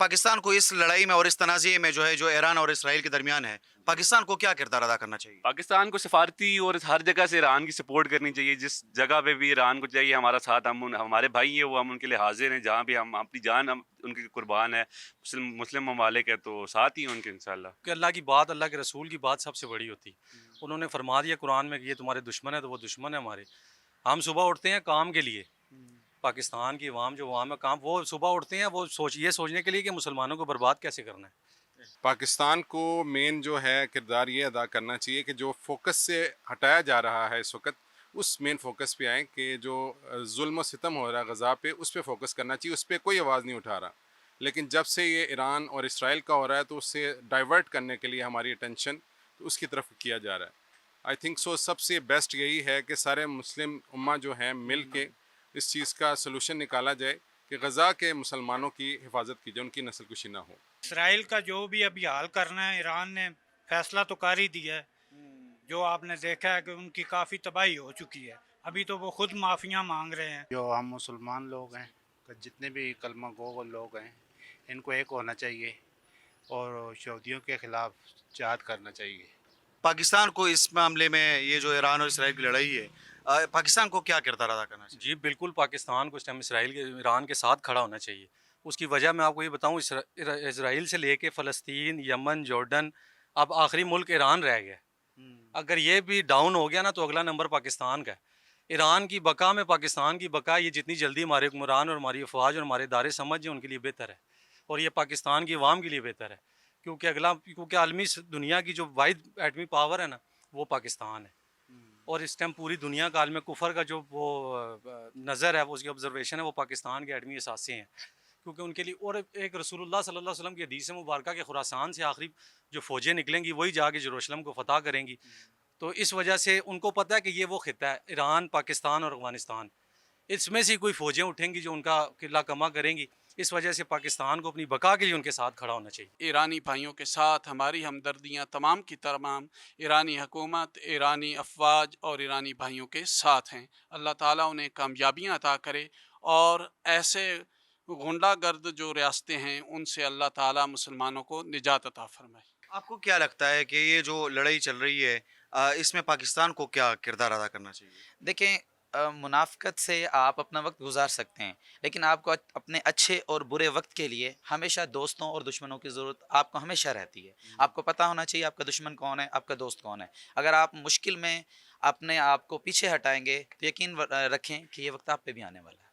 پاکستان کو اس لڑائی میں اور اس تنازع میں جو ایران اور اسرائیل کے درمیان ہے، پاکستان کو کیا کردار ادا کرنا چاہیے؟ پاکستان کو سفارتی اور ہر جگہ سے ایران کی سپورٹ کرنی چاہیے. جس جگہ پہ بھی ایران کو چاہیے ہمارا ساتھ، ہمارے بھائی ہیں وہ، ہم ان کے لیے حاضر ہیں. جہاں بھی ہم اپنی جان ان کی قربان ہے. مسلم ممالک ہے تو ساتھ ہی ہیں ان کے انشاءاللہ. کہ اللہ کی بات، اللہ کے رسول کی بات سب سے بڑی ہوتی. انہوں نے فرما دیا قرآن میں کہ یہ تمہارے دشمن ہے تو وہ دشمن ہے ہمارے. ہم صبح اٹھتے ہیں کام کے لیے، پاکستان کی عوام جو عوام ہے کام، وہ صبح اٹھتے ہیں وہ یہ سوچنے کے لیے کہ مسلمانوں کو برباد کیسے کرنا ہے. پاکستان کو مین جو ہے کردار یہ ادا کرنا چاہیے کہ جو فوکس سے ہٹایا جا رہا ہے اس وقت، اس مین فوکس پہ آئیں کہ جو ظلم و ستم ہو رہا ہے غزہ پہ، اس پہ فوکس کرنا چاہیے. اس پہ کوئی آواز نہیں اٹھا رہا. لیکن جب سے یہ ایران اور اسرائیل کا ہو رہا ہے تو اس سے ڈائیورٹ کرنے کے لیے ہماری اٹینشن اس کی طرف کیا جا رہا ہے. آئی تھنک سو سب سے بیسٹ یہی ہے کہ سارے مسلم امہ جو ہیں مل کے اس چیز کا سلوشن نکالا جائے کہ غزہ کے مسلمانوں کی حفاظت کی جائے، ان کی نسل کشی نہ ہو. اسرائیل کا جو بھی ابھی حال کرنا ہے، ایران نے فیصلہ تو کر ہی دیا ہے. جو آپ نے دیکھا ہے کہ ان کی کافی تباہی ہو چکی ہے. ابھی تو وہ خود معافیاں مانگ رہے ہیں. جو ہم مسلمان لوگ ہیں، جتنے بھی کلمہ گو لوگ ہیں، ان کو ایک ہونا چاہیے اور یہودیوں کے خلاف جہاد کرنا چاہیے. پاکستان کو اس معاملے میں یہ جو ایران اور اسرائیل کی لڑائی ہے، پاکستان کو کیا کردار ادا کرنا چاہیے؟ جی بالکل، پاکستان کو اس ٹائم ایران کے ساتھ کھڑا ہونا چاہیے. اس کی وجہ میں آپ کو یہ بتاؤں، اسرائیل سے لے کے فلسطین، یمن، جارڈن، اب آخری ملک ایران رہ گیا. اگر یہ بھی ڈاؤن ہو گیا نا تو اگلا نمبر پاکستان کا ہے. ایران کی بقا میں پاکستان کی بقا، یہ جتنی جلدی ہمارے حکمران اور ہماری افواج اور ہمارے ادارے سمجھ جائیں ان کے لیے بہتر ہے، اور یہ پاکستان کی عوام کے لیے بہتر ہے. کیونکہ عالمی دنیا کی جو واحد ایٹمی پاور ہے نا وہ پاکستان ہے. اور اس ٹائم پوری دنیا کا عالم کفر کا جو وہ نظر ہے، وہ اس کی آبزرویشن ہے، وہ پاکستان کے ایٹمی اثاثے ہیں. کیونکہ ان کے لیے، اور ایک رسول اللہ صلی اللہ علیہ وسلم کی حدیث مبارکہ کے خراسان سے آخری جو فوجیں نکلیں گی وہی جا کے یروشلم کو فتح کریں گی. تو اس وجہ سے ان کو پتہ ہے کہ یہ وہ خطہ ہے ایران، پاکستان اور افغانستان، اس میں سے کوئی فوجیں اٹھیں گی جو ان کا قلعہ کما کریں گی. اس وجہ سے پاکستان کو اپنی بقا کے لیے ان کے ساتھ کھڑا ہونا چاہیے. ایرانی بھائیوں کے ساتھ ہماری ہمدردیاں تمام کی تمام ایرانی حکومت، ایرانی افواج اور ایرانی بھائیوں کے ساتھ ہیں. اللہ تعالیٰ انہیں کامیابیاں عطا کرے، اور ایسے غنڈہ گرد جو ریاستیں ہیں ان سے اللہ تعالیٰ مسلمانوں کو نجات عطا فرمائے. آپ کو کیا لگتا ہے کہ یہ جو لڑائی چل رہی ہے، اس میں پاکستان کو کیا کردار ادا کرنا چاہیے؟ دیکھیں، منافقت سے آپ اپنا وقت گزار سکتے ہیں، لیکن آپ کو اپنے اچھے اور برے وقت کے لیے ہمیشہ دوستوں اور دشمنوں کی ضرورت آپ کو ہمیشہ رہتی ہے. آپ کو پتہ ہونا چاہیے آپ کا دشمن کون ہے، آپ کا دوست کون ہے. اگر آپ مشکل میں اپنے آپ کو پیچھے ہٹائیں گے تو یقین رکھیں کہ یہ وقت آپ پہ بھی آنے والا ہے.